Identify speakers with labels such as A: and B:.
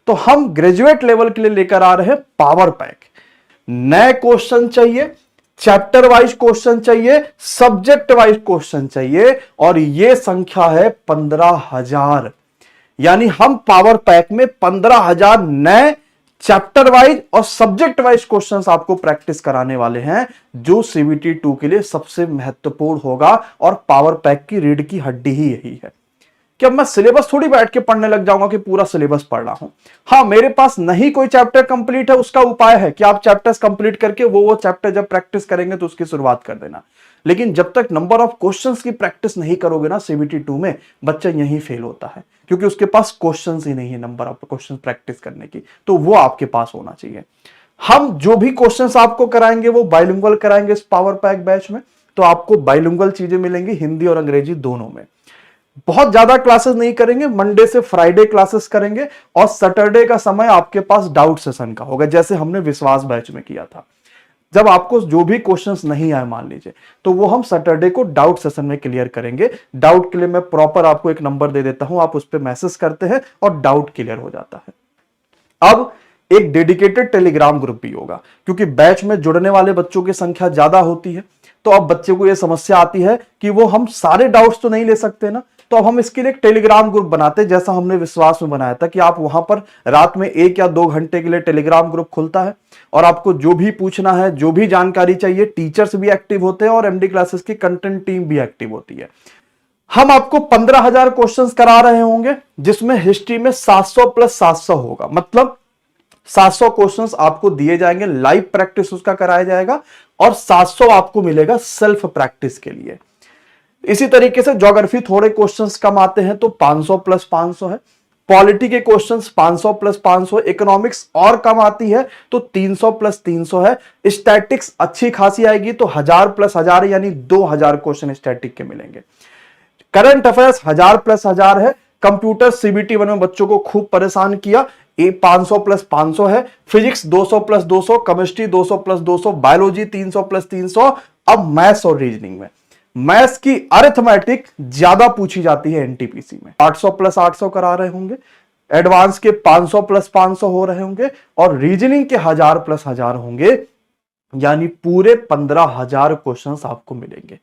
A: तो हम graduate level के लिए लेकर आ रहे हैं पावर पैक। नए क्वेश्चन चाहिए, चैप्टर वाइज क्वेश्चन चाहिए, सब्जेक्ट वाइज क्वेश्चन चाहिए, और यह संख्या है 15,000। यानी हम पावर पैक में 15,000 नए चैप्टर वाइज और सब्जेक्ट वाइज क्वेश्चंस आपको प्रैक्टिस कराने वाले हैं, जो सीबीटी 2 के लिए सबसे महत्वपूर्ण होगा। और पावर पैक की रीढ़ की हड्डी ही यही है कि अब मैं सिलेबस थोड़ी बैठ के पढ़ने लग जाऊंगा कि पूरा सिलेबस पढ़ रहा हूं। हाँ, मेरे पास नहीं कोई चैप्टर कंप्लीट है, उसका उपाय है कि आप चैप्टर्स कंप्लीट करके वो चैप्टर जब प्रैक्टिस करेंगे तो उसकी शुरुआत कर देना। लेकिन जब तक नंबर ऑफ क्वेश्चंस की प्रैक्टिस नहीं करोगे ना सीबीटी 2 में, बच्चा यहीं फेल होता है, क्योंकि उसके पास क्वेश्चंस ही नहीं है नंबर ऑफ क्वेश्चंस प्रैक्टिस करने की। तो वो आपके पास होना चाहिए। हम जो भी क्वेश्चंस आपको कराएंगे वो बाइलिंगुअल कराएंगे इस पावर पैक बैच में। तो आपको बाइलिंगुअल चीजें मिलेंगी, हिंदी और अंग्रेजी दोनों में। बहुत ज्यादा क्लासेस नहीं करेंगे, मंडे से फ्राइडे क्लासेस करेंगे, और सैटरडे का समय आपके पास डाउट सेशन का होगा, जैसे हमने विश्वास बैच में किया था। जब आपको जो भी क्वेश्चंस नहीं आए मान लीजिए, तो वो हम सैटरडे को डाउट सेशन में क्लियर करेंगे। डाउट के लिए मैं प्रॉपर आपको एक नंबर दे देता हूं, आप उस पर मैसेज करते हैं और डाउट क्लियर हो जाता है। अब एक डेडिकेटेड टेलीग्राम ग्रुप भी होगा, क्योंकि बैच में जुड़ने वाले बच्चों की संख्या ज्यादा होती है। तो अब बच्चे को यह समस्या आती है कि वो हम सारे डाउट्स तो नहीं ले सकते ना, तो अब हम इसके लिए एक टेलीग्राम ग्रुप बनाते हैं, जैसा हमने विश्वास में बनाया था कि आप वहां पर रात में 1 या 2 घंटे के लिए टेलीग्राम ग्रुप खुलता है, और आपको जो भी पूछना है, जो भी जानकारी चाहिए, टीचर्स भी एक्टिव होते हैं और एमडी क्लासेस की कंटेंट टीम भी एक्टिव होती है। हम आपको 15,000 क्वेश्चंस करा रहे होंगे, जिसमें हिस्ट्री में 700 प्लस 700 होगा। मतलब 700 क्वेश्चंस आपको दिए जाएंगे, लाइव प्रैक्टिस उसका कराया जाएगा, और 700 आपको मिलेगा सेल्फ प्रैक्टिस के लिए। इसी तरीके से ज्योग्राफी थोड़े क्वेश्चंस कम आते हैं तो 500 प्लस 500 है। पॉलिटी के क्वेश्चंस 500 प्लस 500। इकोनॉमिक्स और कम आती है तो 300 प्लस 300 है। स्टैटिक्स अच्छी खासी आएगी तो 1000 प्लस 1000 यानी 2000 क्वेश्चन स्टैटिक के मिलेंगे। करंट अफेयर्स 1000 प्लस 1000 है। कंप्यूटर सीबीटी 1 में बच्चों को खूब परेशान किया, 500 प्लस 500 है। Physics 200 plus 200, chemistry 200 plus 200, biology 300 plus 300। अब मैथ्स और रीजनिंग में, मैथ्स की अरिथमेटिक ज्यादा पूछी जाती है एनटीपीसी में, 800 प्लस 800 करा रहे होंगे। एडवांस के 500 प्लस 500 हो रहे होंगे, और रीजनिंग के 1000 प्लस 1000 होंगे, यानी पूरे 15,000 क्वेश्चंस आपको मिलेंगे।